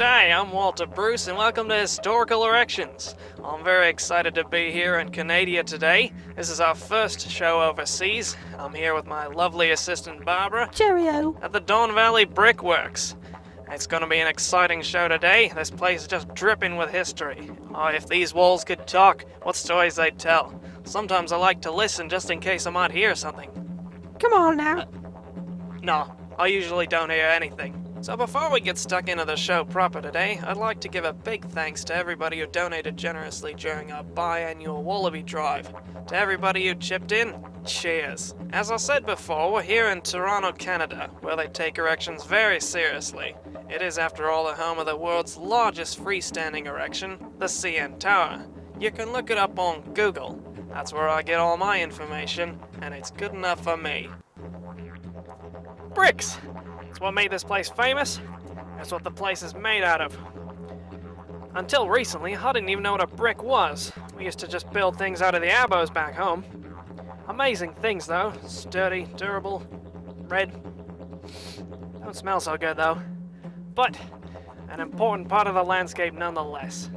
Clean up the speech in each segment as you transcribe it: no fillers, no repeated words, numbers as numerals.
G'day, I'm Walter Bruce and welcome to Historical Erections. I'm very excited to be here in Canada today. This is our first show overseas. I'm here with my lovely assistant Barbara. Cheerio. At the Don Valley Brickworks. It's going to be an exciting show today. This place is just dripping with history. Oh, if these walls could talk, what stories they'd tell. Sometimes I like to listen just in case I might hear something. Come on now. No, I usually don't hear anything. So before we get stuck into the show proper today, I'd like to give a big thanks to everybody who donated generously during our biannual Wallaby Drive. To everybody who chipped in, cheers. As I said before, we're here in Toronto, Canada, where they take erections very seriously. It is, after all, the home of the world's largest freestanding erection, the CN Tower. You can look it up on Google. That's where I get all my information, and it's good enough for me. Bricks! It's what made this place famous. That's what the place is made out of. Until recently, I didn't even know what a brick was. We used to just build things out of the abos back home. Amazing things though. Sturdy, durable, red. Don't smell so good though. But an important part of the landscape nonetheless.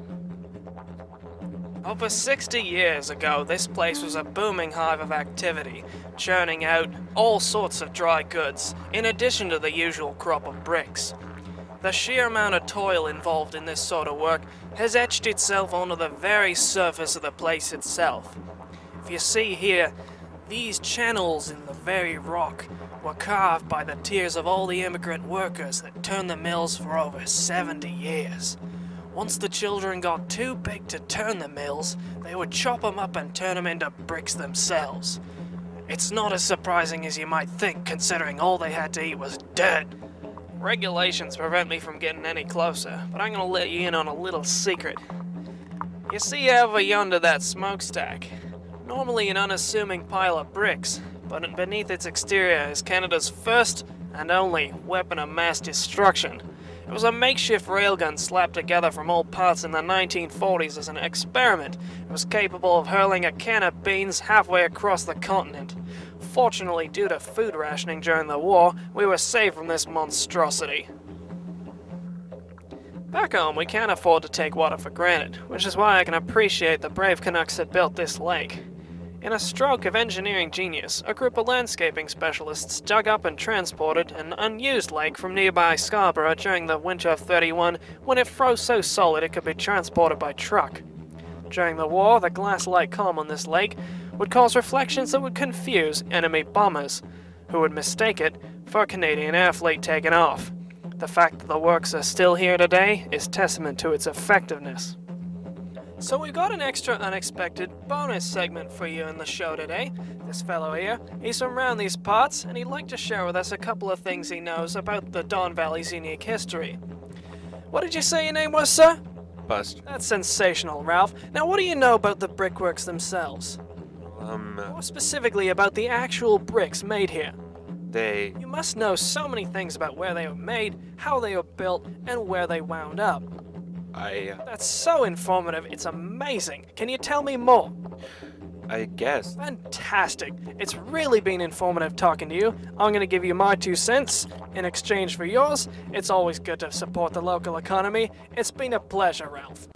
Over 60 years ago, this place was a booming hive of activity, churning out all sorts of dry goods, in addition to the usual crop of bricks. The sheer amount of toil involved in this sort of work has etched itself onto the very surface of the place itself. If you see here, these channels in the very rock were carved by the tears of all the immigrant workers that turned the mills for over 70 years. Once the children got too big to turn the mills, they would chop them up and turn them into bricks themselves. It's not as surprising as you might think, considering all they had to eat was dirt. Regulations prevent me from getting any closer, but I'm gonna let you in on a little secret. You see over yonder that smokestack? Normally an unassuming pile of bricks, but beneath its exterior is Canada's first and only weapon of mass destruction. It was a makeshift railgun slapped together from old parts in the 1940s as an experiment. It was capable of hurling a can of beans halfway across the continent. Fortunately, due to food rationing during the war, we were saved from this monstrosity. Back home, we can't afford to take water for granted, which is why I can appreciate the brave Canucks that built this lake. In a stroke of engineering genius, a group of landscaping specialists dug up and transported an unused lake from nearby Scarborough during the winter of '31 when it froze so solid it could be transported by truck. During the war, the glass-like calm on this lake would cause reflections that would confuse enemy bombers, who would mistake it for a Canadian air fleet taking off. The fact that the works are still here today is testament to its effectiveness. So we've got an extra unexpected bonus segment for you in the show today. This fellow here, he's from around these parts, and he'd like to share with us a couple of things he knows about the Don Valley's unique history. What did you say your name was, sir? Bust. That's sensational, Ralph. Now what do you know about the brickworks themselves? More specifically about the actual bricks made here. You must know so many things about where they were made, how they were built, and where they wound up. That's so informative, it's amazing. Can you tell me more? I guess. Fantastic. It's really been informative talking to you. I'm going to give you my 2 cents in exchange for yours. It's always good to support the local economy. It's been a pleasure, Ralph.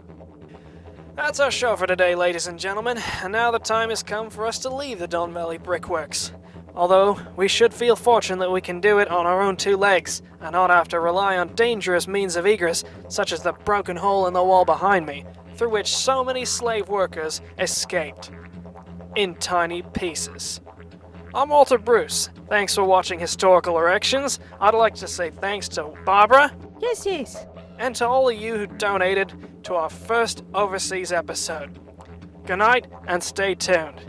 That's our show for today, ladies and gentlemen. And now the time has come for us to leave the Don Valley Brickworks. Although, we should feel fortunate that we can do it on our own 2 legs, and not have to rely on dangerous means of egress, such as the broken hole in the wall behind me, through which so many slave workers escaped. In tiny pieces. I'm Walter Bruce. Thanks for watching Historical Erections. I'd like to say thanks to Barbara. Yes. And to all of you who donated to our first overseas episode. Good night, and stay tuned.